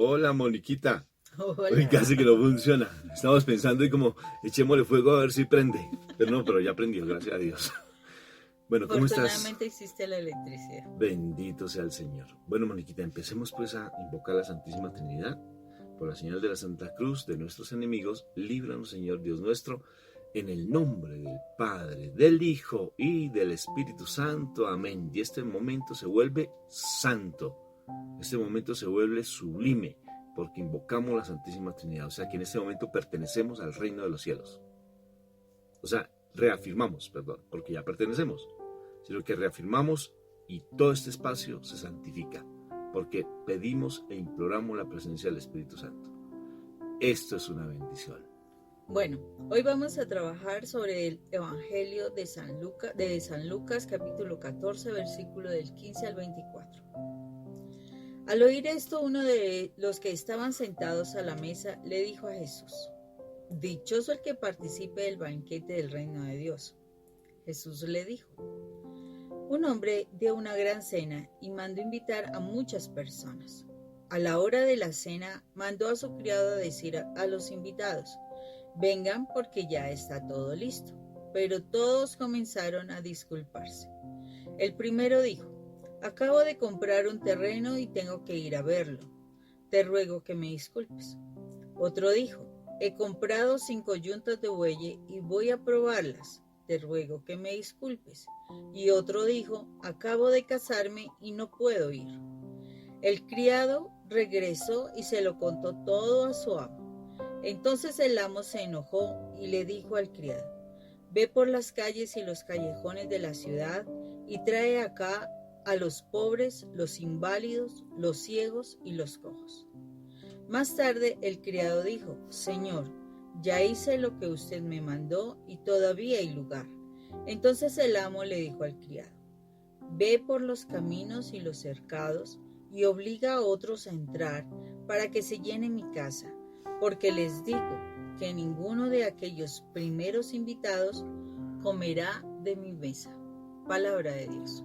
Hola, Moniquita. Uy, Hola. casi que no funciona. Estamos pensando y como echémosle fuego a ver si prende. Pero no, pero ya prendió, gracias a Dios. Bueno, ¿cómo estás? Afortunadamente existe la electricidad. Bendito sea el Señor. Bueno, Moniquita, empecemos pues a invocar la Santísima Trinidad. Por la señal de la Santa Cruz de nuestros enemigos, líbranos, Señor Dios nuestro, en el nombre del Padre, del Hijo y del Espíritu Santo. Amén. Y este momento se vuelve santo. Este momento se vuelve sublime, porque invocamos la Santísima Trinidad. O sea que en este momento pertenecemos al reino de los cielos. O sea, reafirmamos, perdón, porque ya pertenecemos, sino que reafirmamos y todo este espacio se santifica, porque pedimos e imploramos la presencia del Espíritu Santo. Esto es una bendición. Bueno, hoy vamos a trabajar sobre el Evangelio de San Lucas, capítulo 14, versículo del 15 al 24. Al oír esto, uno de los que estaban sentados a la mesa le dijo a Jesús: Dichoso el que participe del banquete del reino de Dios. Jesús le dijo: Un hombre dio una gran cena y mandó invitar a muchas personas. A la hora de la cena, mandó a su criado a decir a los invitados: Vengan porque ya está todo listo. Pero todos comenzaron a disculparse. El primero dijo: Acabo de comprar un terreno y tengo que ir a verlo. Te ruego que me disculpes. Otro dijo: He comprado 5 yuntas de buey y voy a probarlas. Te ruego que me disculpes. Y otro dijo: Acabo de casarme y no puedo ir. El criado regresó y se lo contó todo a su amo. Entonces el amo se enojó y le dijo al criado: Ve por las calles y los callejones de la ciudad y trae acá a los pobres, los inválidos, los ciegos y los cojos. Más tarde el criado dijo: Señor, ya hice lo que usted me mandó y todavía hay lugar. Entonces el amo le dijo al criado: Ve por los caminos y los cercados y obliga a otros a entrar para que se llene mi casa, porque les digo que ninguno de aquellos primeros invitados comerá de mi mesa. Palabra de Dios.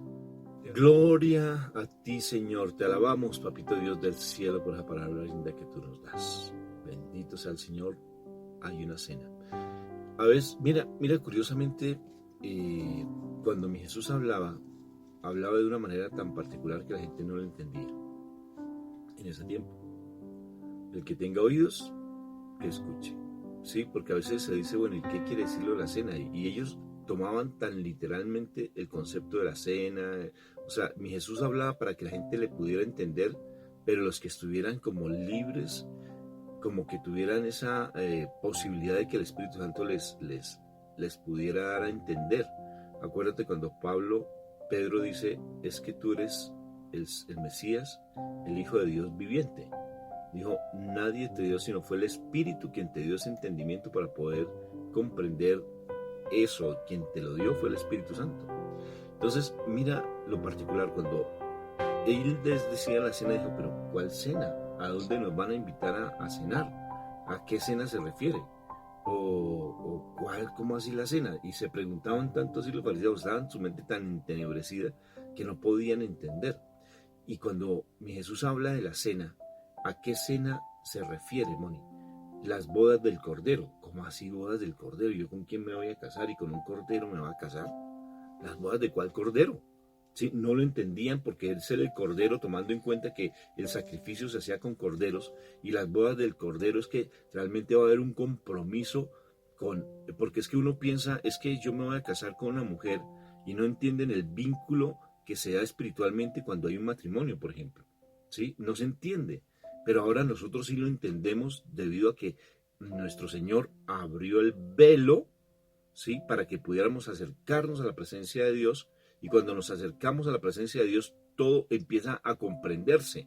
Gloria a ti, Señor. Te alabamos, Papito Dios del cielo, por la palabra linda que tú nos das. Bendito sea el Señor. Hay una cena. A veces, mira, curiosamente, cuando mi Jesús hablaba de una manera tan particular que la gente no lo entendía en ese tiempo. El que tenga oídos, que escuche. Sí, porque a veces se dice, bueno, ¿y qué quiere decirlo la cena? Y ellos tomaban tan literalmente el concepto de la cena. O sea, mi Jesús hablaba para que la gente le pudiera entender, pero los que estuvieran como libres, como que tuvieran esa posibilidad de que el Espíritu Santo les pudiera dar a entender. Acuérdate cuando Pedro dice: es que tú eres el Mesías, el Hijo de Dios viviente. Dijo: nadie te dio, sino fue el Espíritu quien te dio ese entendimiento para poder comprender eso. Quien te lo dio fue el Espíritu Santo. Entonces, mira lo particular, cuando él les decía la cena, dijo: pero ¿cuál cena? ¿A dónde nos van a invitar a cenar? ¿A qué cena se refiere? ¿O cuál, cómo así la cena? Y se preguntaban tanto si los fariseos, estaban su mente tan entenebrecida que no podían entender. Y cuando mi Jesús habla de la cena, ¿a qué cena se refiere, Moni? Las bodas del Cordero. ¿Cómo así bodas del Cordero? ¿Yo con quién me voy a casar y con un Cordero me va a casar? ¿Las bodas de cuál Cordero? Sí, no lo entendían porque él era el Cordero, tomando en cuenta que el sacrificio se hacía con corderos, y las bodas del Cordero es que realmente va a haber un compromiso porque es que uno piensa, es que yo me voy a casar con una mujer, y no entienden el vínculo que se da espiritualmente cuando hay un matrimonio, por ejemplo. ¿Sí? No se entiende, pero ahora nosotros sí lo entendemos debido a que nuestro Señor abrió el velo, ¿sí? Para que pudiéramos acercarnos a la presencia de Dios. Y cuando nos acercamos a la presencia de Dios, todo empieza a comprenderse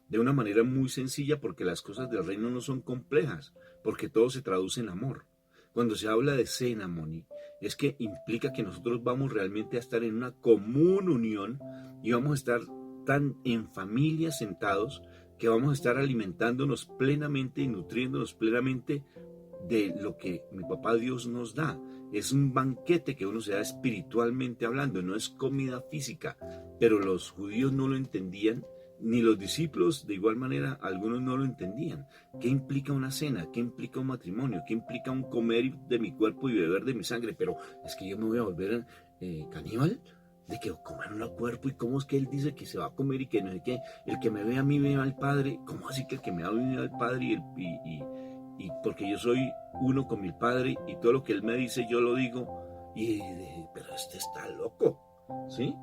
de una manera muy sencilla, porque las cosas del reino no son complejas, porque todo se traduce en amor. Cuando se habla de cena, Moni, es que implica que nosotros vamos realmente a estar en una común unión y vamos a estar tan en familia sentados que vamos a estar alimentándonos plenamente y nutriéndonos plenamente de lo que mi papá Dios nos da. Es un banquete que uno se da espiritualmente hablando, no es comida física. Pero los judíos no lo entendían ni los discípulos, de igual manera, algunos no lo entendían. ¿Qué implica una cena? ¿Qué implica un matrimonio? ¿Qué implica un comer de mi cuerpo y beber de mi sangre? Pero es que yo me voy a volver caníbal, de que comer un cuerpo, y cómo es que él dice que se va a comer y que no sé qué, el que me ve a mí ve al Padre. ¿Cómo así que el que me ve a mí ve al Padre? Y porque yo soy uno con mi Padre y todo lo que él me dice yo lo digo, pero este está loco, ¿sí?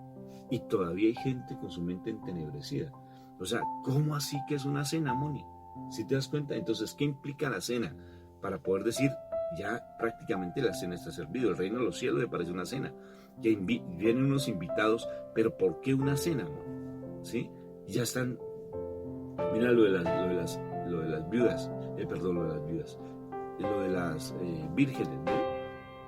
Y todavía hay gente con su mente entenebrecida. O sea, ¿cómo así que es una cena, Moni? ¿Sí te das cuenta? Entonces, ¿qué implica la cena? Para poder decir, ya prácticamente la cena está servida. El reino de los cielos me parece una cena. Que vienen unos invitados, pero ¿por qué una cena, Moni? ¿Sí? Ya están, mira lo de las viudas, lo de las vírgenes, ¿no?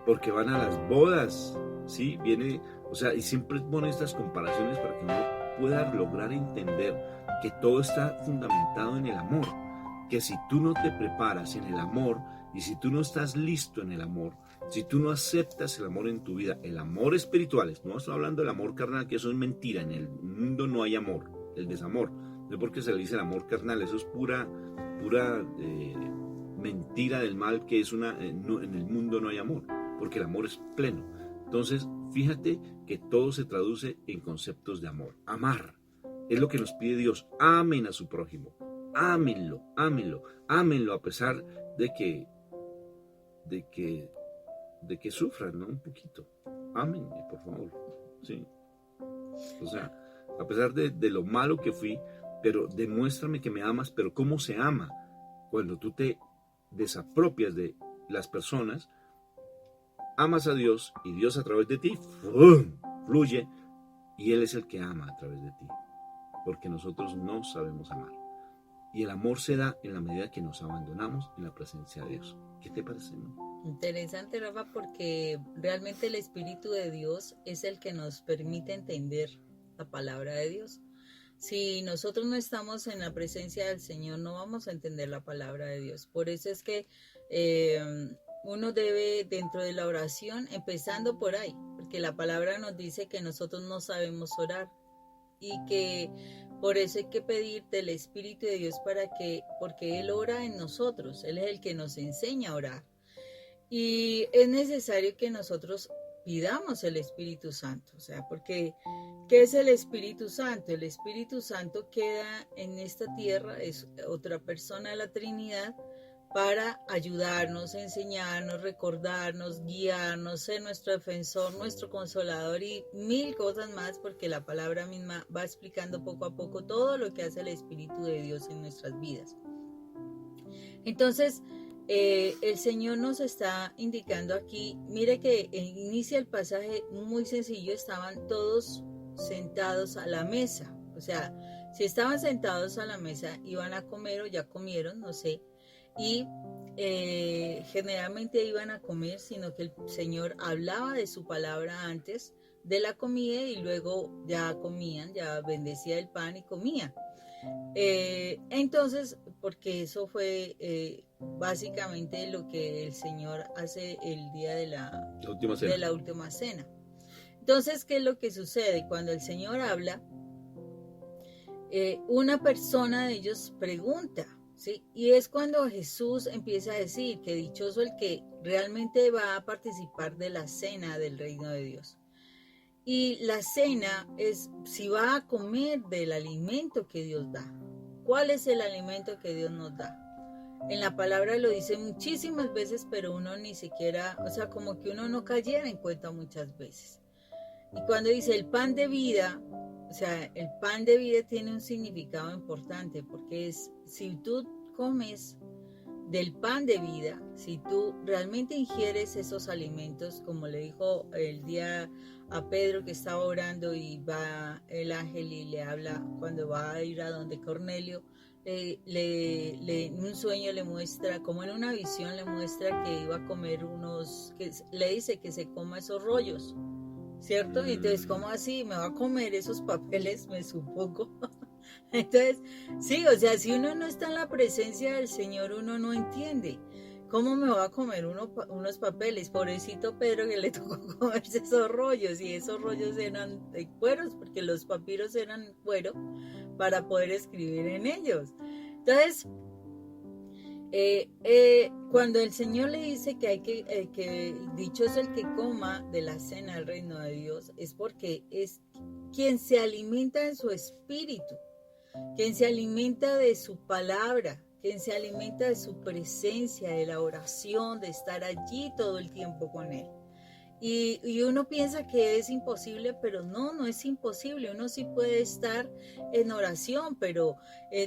Porque van a las bodas, ¿sí? Viene, o sea, y siempre pone estas comparaciones para que uno pueda lograr entender que todo está fundamentado en el amor, que si tú no te preparas en el amor y si tú no estás listo en el amor, si tú no aceptas el amor en tu vida, el amor espiritual, no estoy hablando del amor carnal, que eso es mentira, en el mundo no hay amor, el desamor, no es porque se le dice el amor carnal, eso es pura mentira del mal, que es en el mundo no hay amor, porque el amor es pleno. Entonces, fíjate que todo se traduce en conceptos de amor. Amar es lo que nos pide Dios. Amen a su prójimo. Ámenlo, ámenlo, ámenlo a pesar de que sufran, ¿no? Un poquito. Ámenme, por favor. Sí. O sea, a pesar de lo malo que fui, pero demuéstrame que me amas. Pero ¿cómo se ama? Cuando tú te desapropias de las personas, amas a Dios y Dios a través de ti fluye y Él es el que ama a través de ti, porque nosotros no sabemos amar. Y el amor se da en la medida que nos abandonamos en la presencia de Dios. ¿Qué te parece, no? Interesante, Rafa, porque realmente el Espíritu de Dios es el que nos permite entender la palabra de Dios. Si nosotros no estamos en la presencia del Señor, no vamos a entender la palabra de Dios. Por eso es que uno debe, dentro de la oración, empezando por ahí, porque la palabra nos dice que nosotros no sabemos orar y que por eso hay que pedir del Espíritu de Dios porque Él ora en nosotros, Él es el que nos enseña a orar. Y es necesario que nosotros pidamos el Espíritu Santo, o sea, porque ¿qué es el Espíritu Santo? El Espíritu Santo queda en esta tierra, es otra persona de la Trinidad, para ayudarnos, enseñarnos, recordarnos, guiarnos, ser nuestro defensor, nuestro consolador y mil cosas más, porque la palabra misma va explicando poco a poco todo lo que hace el Espíritu de Dios en nuestras vidas. Entonces, el Señor nos está indicando aquí, mire que inicia el pasaje muy sencillo, estaban todos sentados a la mesa, o sea, si estaban sentados a la mesa, iban a comer o ya comieron, no sé, y generalmente iban a comer, sino que el Señor hablaba de su palabra antes de la comida y luego ya comían, ya bendecía el pan y comía. Entonces, porque eso fue básicamente lo que el Señor hace el día de la última cena. Entonces, ¿qué es lo que sucede? Cuando el Señor habla, una persona de ellos pregunta, ¿sí? Y es cuando Jesús empieza a decir que dichoso el que realmente va a participar de la cena del reino de Dios. Y la cena es si va a comer del alimento que Dios da. ¿Cuál es el alimento que Dios nos da? En la palabra lo dice muchísimas veces, pero uno ni siquiera, o sea, como que uno no cayera en cuenta muchas veces. Y cuando dice el pan de vida, o sea, el pan de vida tiene un significado importante, porque es, si tú comes del pan de vida, si tú realmente ingieres esos alimentos, como le dijo el día a Pedro que estaba orando y va el ángel y le habla cuando va a ir a donde Cornelio, en un sueño le muestra, como en una visión le muestra que iba a comer que le dice que se coma esos rollos, ¿cierto? Y entonces, ¿cómo así? ¿Me va a comer esos papeles? Me supongo. Entonces, sí, o sea, si uno no está en la presencia del Señor, uno no entiende. ¿Cómo me va a comer unos papeles? Pobrecito Pedro que le tocó comerse esos rollos, y esos rollos eran de cueros, porque los papiros eran cuero, para poder escribir en ellos. Entonces, cuando el Señor le dice que dichoso el que coma de la cena del reino de Dios, es porque es quien se alimenta de su espíritu, quien se alimenta de su palabra, quien se alimenta de su presencia, de la oración, de estar allí todo el tiempo con Él. Y uno piensa que es imposible, pero no es imposible. Uno sí puede estar en oración, pero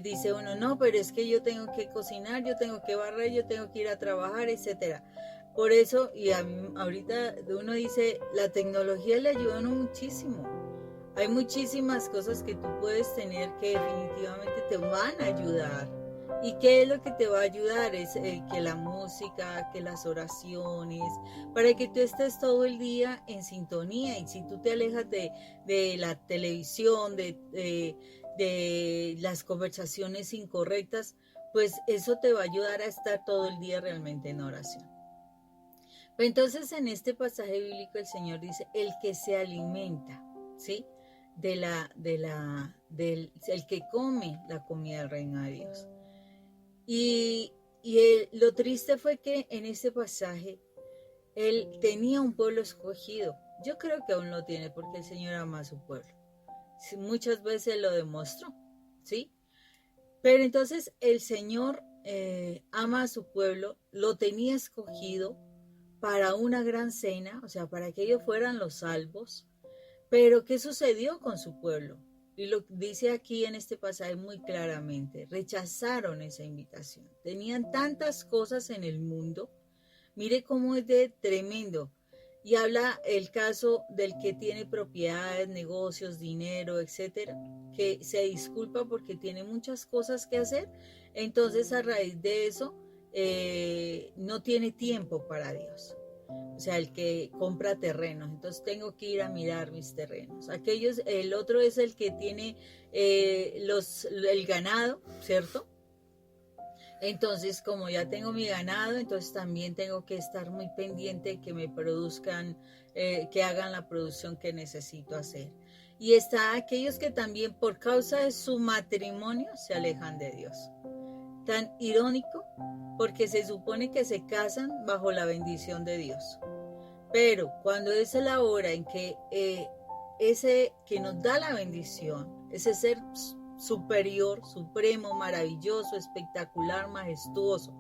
dice uno, no, pero es que yo tengo que cocinar, yo tengo que barrer, yo tengo que ir a trabajar, etcétera. Por eso, ahorita uno dice, la tecnología le ayuda a uno muchísimo. Hay muchísimas cosas que tú puedes tener que definitivamente te van a ayudar. ¿Y qué es lo que te va a ayudar? Es que la música, que las oraciones, para que tú estés todo el día en sintonía. Y si tú te alejas de la televisión, de las conversaciones incorrectas, pues eso te va a ayudar a estar todo el día realmente en oración. Entonces, en este pasaje bíblico el Señor dice, el que se alimenta, ¿sí? El que come la comida del reino de Dios. Y lo triste fue que en ese pasaje él tenía un pueblo escogido. Yo creo que aún lo tiene porque el Señor ama a su pueblo. Muchas veces lo demostró, ¿sí? Pero entonces el Señor ama a su pueblo, lo tenía escogido para una gran cena, o sea, para que ellos fueran los salvos. Pero ¿qué sucedió con su pueblo? Y lo dice aquí en este pasaje muy claramente, rechazaron esa invitación. Tenían tantas cosas en el mundo, mire cómo es de tremendo. Y habla el caso del que tiene propiedades, negocios, dinero, etcétera, que se disculpa porque tiene muchas cosas que hacer. Entonces, a raíz de eso, no tiene tiempo para Dios. O sea, el que compra terrenos, entonces tengo que ir a mirar mis terrenos. El otro es el que tiene el ganado, ¿cierto? Entonces, como ya tengo mi ganado, entonces también tengo que estar muy pendiente de que me produzcan, que hagan la producción que necesito hacer. Y está aquellos que también por causa de su matrimonio se alejan de Dios. Tan irónico, porque se supone que se casan bajo la bendición de Dios. Pero cuando es la hora en que ese que nos da la bendición, ese ser superior, supremo, maravilloso, espectacular, majestuoso,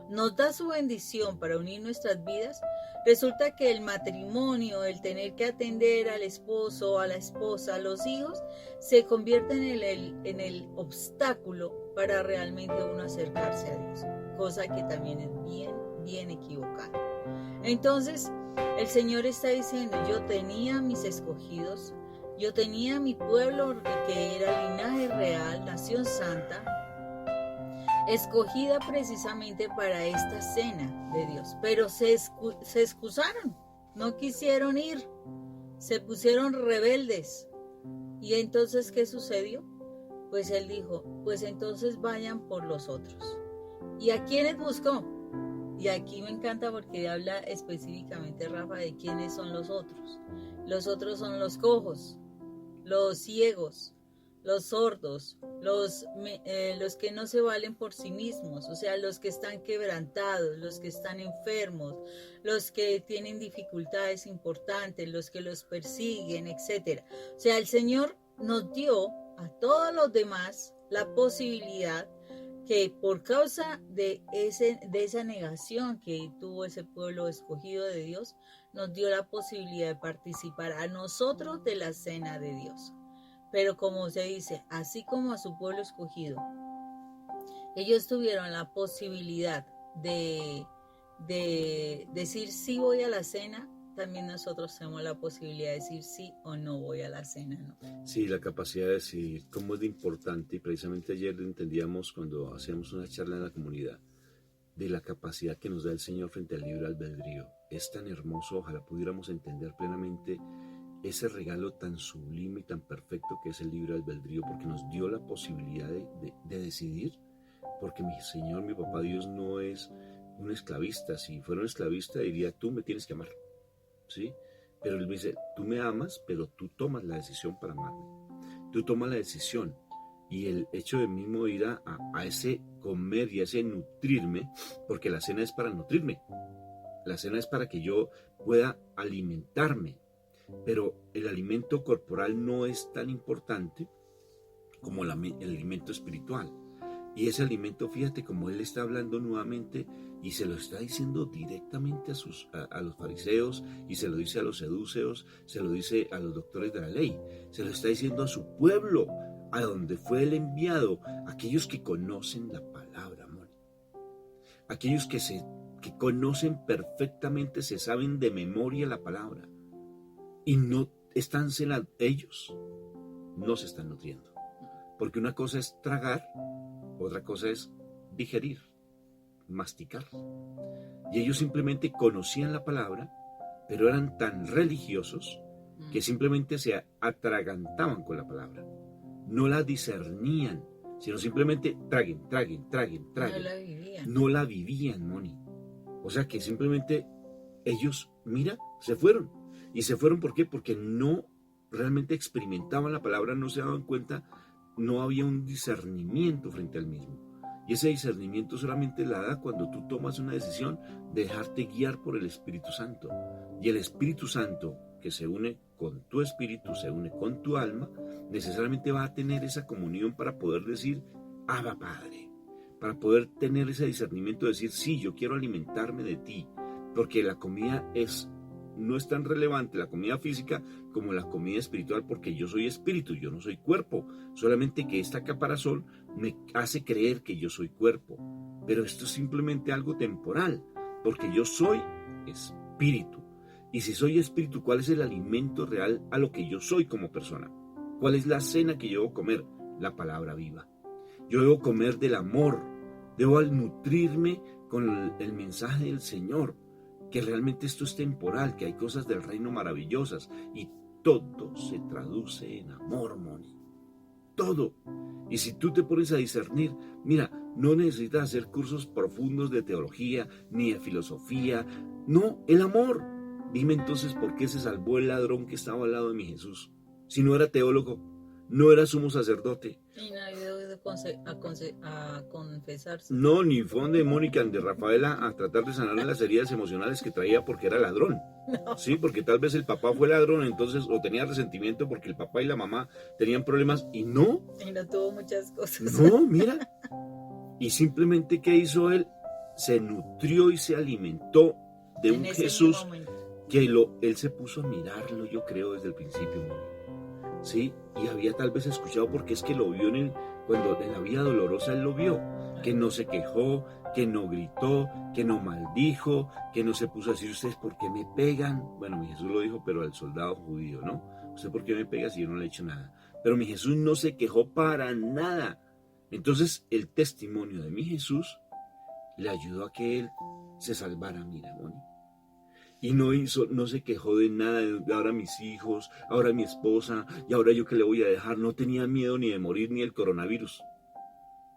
nos da su bendición para unir nuestras vidas, resulta que el matrimonio, el tener que atender al esposo, a la esposa, a los hijos, se convierte en el obstáculo para realmente uno acercarse a Dios, cosa que también es bien equivocada. Entonces, el Señor está diciendo, yo tenía mis escogidos, yo tenía mi pueblo que era linaje real, nación santa, escogida precisamente para esta cena de Dios, pero se excusaron, no quisieron ir, se pusieron rebeldes. Y entonces, ¿qué sucedió? Pues Él dijo, pues entonces vayan por los otros. ¿Y a quiénes buscó? Y aquí me encanta porque habla específicamente, Rafa, de quiénes son los otros. Los otros son los cojos, los ciegos, los sordos, los que no se valen por sí mismos, o sea, los que están quebrantados, los que están enfermos, los que tienen dificultades importantes, los que los persiguen, etc. O sea, el Señor nos dio a todos los demás la posibilidad que por causa de esa negación que tuvo ese pueblo escogido de Dios, nos dio la posibilidad de participar a nosotros de la cena de Dios. Pero como se dice, así como a su pueblo escogido, ellos tuvieron la posibilidad de decir sí voy a la cena, también nosotros tenemos la posibilidad de decir sí o no voy a la cena, ¿no? Sí, la capacidad de decir cómo es de importante, y precisamente ayer entendíamos cuando hacíamos una charla en la comunidad, de la capacidad que nos da el Señor frente al libre albedrío. Es tan hermoso, ojalá pudiéramos entender plenamente ese regalo tan sublime y tan perfecto que es el libre albedrío, porque nos dio la posibilidad de decidir, porque mi Señor, mi papá Dios no es un esclavista. Si fuera un esclavista diría, tú me tienes que amar, ¿sí? Pero Él me dice, tú me amas, pero tú tomas la decisión para amarme. Tú tomas la decisión Y el hecho de mismo ir a ese comer y a ese nutrirme, porque la cena es para nutrirme, la cena es para que yo pueda alimentarme, pero el alimento corporal no es tan importante como el alimento espiritual. Y ese alimento, fíjate, como él está hablando nuevamente y se lo está diciendo directamente a los fariseos, y se lo dice a los seduceos, se lo dice a los doctores de la ley, se lo está diciendo a su pueblo, a donde fue el enviado, aquellos que conocen la palabra, amor. Aquellos que conocen perfectamente, se saben de memoria la palabra y no están cenando, ellos no se están nutriendo. Porque una cosa es tragar, otra cosa es digerir, masticar. Y ellos simplemente conocían la palabra, pero eran tan religiosos que simplemente se atragantaban con la palabra. No la discernían, sino simplemente traguen. No la vivían, Moni. O sea que simplemente ellos, mira, se fueron. ¿Y se fueron por qué? Porque no realmente experimentaban la palabra, no se daban cuenta, no había un discernimiento frente al mismo. Y ese discernimiento solamente la da cuando tú tomas una decisión de dejarte guiar por el Espíritu Santo. Y el Espíritu Santo, que se une con tu espíritu, se une con tu alma, necesariamente va a tener esa comunión para poder decir, Abba Padre, para poder tener ese discernimiento de decir, sí, yo quiero alimentarme de ti, porque la comida no es tan relevante, la comida física, como la comida espiritual, porque yo soy espíritu, yo no soy cuerpo, solamente que esta caparazón me hace creer que yo soy cuerpo, pero esto es simplemente algo temporal, porque yo soy espíritu, y si soy espíritu, ¿cuál es el alimento real a lo que yo soy como persona? ¿Cuál es la cena que yo debo comer? La palabra viva. Yo debo comer del amor, debo nutrirme con el mensaje del Señor, que realmente esto es temporal, que hay cosas del reino maravillosas, y todo se traduce en amor, Moni. Todo. Y si tú te pones a discernir, mira, no necesitas hacer cursos profundos de teología, ni de filosofía, no, el amor. Dime entonces por qué se salvó el ladrón que estaba al lado de mi Jesús, si no era teólogo, no era sumo sacerdote. Y no ha ido a confesarse. No, ni fue donde Mónica, de Rafaela, a tratar de sanar las heridas emocionales que traía porque era ladrón. No. Sí, porque tal vez el papá fue ladrón, entonces, o tenía resentimiento porque el papá y la mamá tenían problemas, y no. Y no tuvo muchas cosas. No, mira. Y simplemente, ¿qué hizo él? Se nutrió y se alimentó de un Jesús que él se puso a mirarlo, yo creo, desde el principio, ¿sí? Y había tal vez escuchado, porque es que lo vio cuando en la vida dolorosa él lo vio, que no se quejó, que no gritó, que no maldijo, que no se puso a decir, ¿ustedes por qué me pegan? Bueno, mi Jesús lo dijo, pero al soldado judío, ¿no? ¿Usted por qué me pega si yo no le he hecho nada? Pero mi Jesús no se quejó para nada. Entonces el testimonio de mi Jesús le ayudó a que él se salvara, mira, Moni. Y no se quejó de nada, de ahora mis hijos, ahora mi esposa, y ahora yo qué le voy a dejar. No tenía miedo ni de morir ni del coronavirus,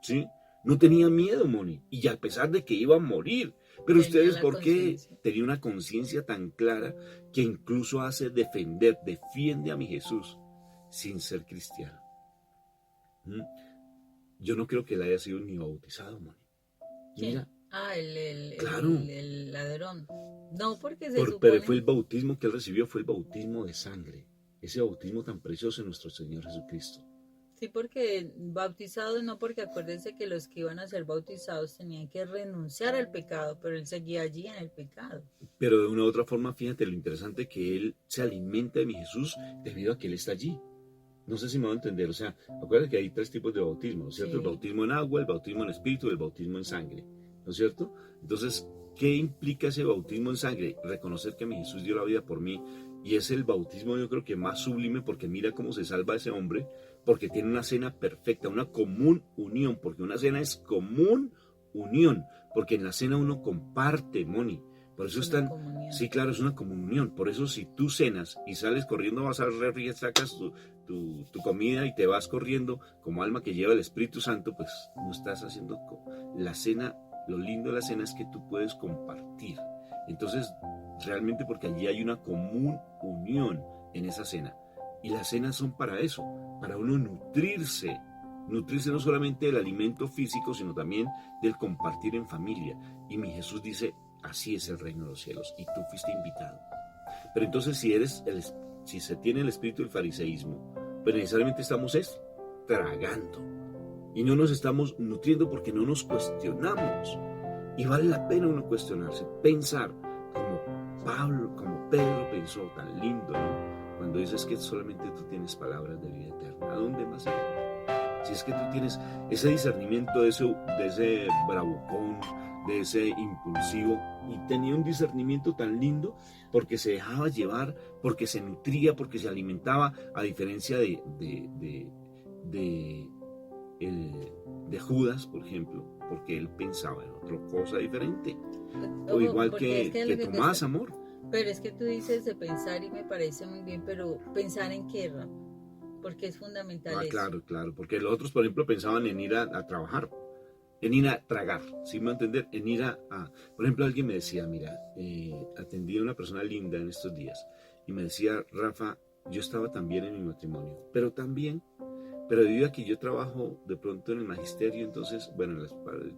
¿sí? No tenía miedo, Moni, y a pesar de que iba a morir. Pero ustedes, ¿por qué? Tenía una conciencia tan clara que incluso defiende a mi Jesús sin ser cristiano. Yo no creo que él haya sido ni bautizado, Moni. Mira. Claro. El ladrón. No, porque supone... Pero fue el bautismo que él recibió, fue el bautismo de sangre. Ese bautismo tan precioso en nuestro Señor Jesucristo. Sí, porque bautizado no, porque acuérdense que los que iban a ser bautizados tenían que renunciar al pecado, pero él seguía allí en el pecado. Pero de una u otra forma, fíjate lo interesante, que él se alimenta de mi Jesús debido a que él está allí. No sé si me va a entender, o sea, acuérdate que hay 3 tipos de bautismo, ¿no es cierto? Sí. El bautismo en agua, el bautismo en espíritu y el bautismo en sangre, ¿no es cierto? Entonces, ¿qué implica ese bautismo en sangre? Reconocer que mi Jesús dio la vida por mí, y es el bautismo, yo creo que más sublime, porque mira cómo se salva ese hombre, porque tiene una cena perfecta, una común unión, porque una cena es común unión, porque en la cena uno comparte, Moni. Por eso están, sí, claro, es una comunión. Por eso si tú cenas y sales corriendo, vas al refri, sacas tu comida y te vas corriendo como alma que lleva el Espíritu Santo, pues no estás haciendo la cena. Lo lindo de la cena es que tú puedes compartir. Entonces, realmente, porque allí hay una común unión en esa cena. Y las cenas son para eso, para uno nutrirse Nutrirse no solamente del alimento físico, sino también del compartir en familia. Y mi Jesús dice, así es el reino de los cielos, y tú fuiste invitado. Pero entonces si se tiene el espíritu del fariseísmo, pues necesariamente estamos tragando. Y no nos estamos nutriendo porque no nos cuestionamos. Y vale la pena uno cuestionarse, pensar como Pedro pensó, tan lindo, ¿no? Cuando dices que solamente tú tienes palabras de vida eterna. ¿A dónde más ir? Si es que tú tienes ese discernimiento de ese bravucón, de ese impulsivo, y tenía un discernimiento tan lindo porque se dejaba llevar, porque se nutría, porque se alimentaba, a diferencia de Judas, por ejemplo, porque él pensaba en otra cosa diferente. O igual que Tomás, amor. Pero es que tú dices de pensar y me parece muy bien, pero ¿pensar en qué, Rafa? Porque es fundamental eso. Claro, porque los otros, por ejemplo, pensaban en ir a trabajar, en ir a tragar, ¿sí me va a entender? En ir por ejemplo, alguien me decía, mira, atendí a una persona linda en estos días, y me decía, Rafa, yo estaba también en mi matrimonio, pero debido a que yo trabajo de pronto en el magisterio, entonces, bueno,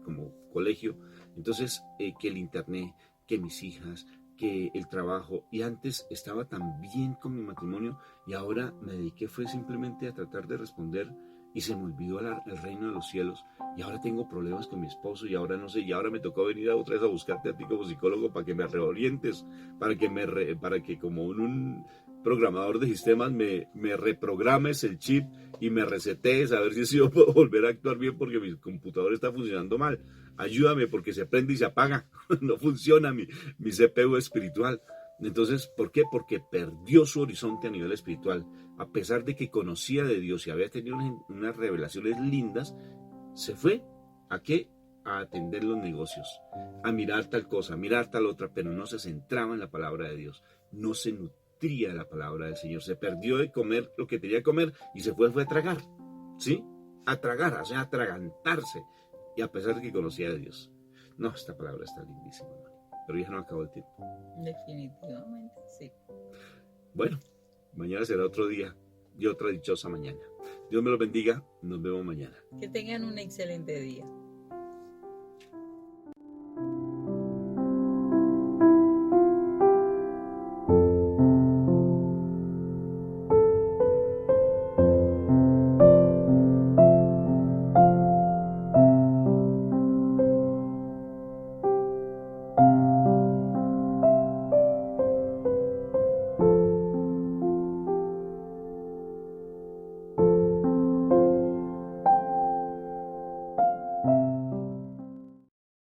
como colegio, entonces, que el internet, que mis hijas, que el trabajo, y antes estaba tan bien con mi matrimonio, y ahora me dediqué fue simplemente a tratar de responder, y se me olvidó el reino de los cielos, y ahora tengo problemas con mi esposo, y ahora no sé, y ahora me tocó venir otra vez a buscarte a ti como psicólogo para que me reorientes, para que como un programador de sistemas me reprogrames el chip y me resetees a ver si yo puedo volver a actuar bien porque mi computador está funcionando mal. Ayúdame porque se prende y se apaga, no funciona mi CPU espiritual. Entonces, ¿por qué? Porque perdió su horizonte a nivel espiritual. A pesar de que conocía de Dios y había tenido unas revelaciones lindas, se fue ¿a qué? A atender los negocios, a mirar tal cosa, a mirar tal otra, pero no se centraba en la palabra de Dios, no se nutría de la palabra del Señor, se perdió de comer lo que tenía que comer y se fue a tragar, ¿sí? A tragar, o sea, a atragantarse, y a pesar de que conocía de Dios. No, esta palabra está lindísima, pero ya no acabó el tiempo. Definitivamente, sí. Bueno, mañana será otro día y otra dichosa mañana. Dios me los bendiga, nos vemos mañana. Que tengan un excelente día.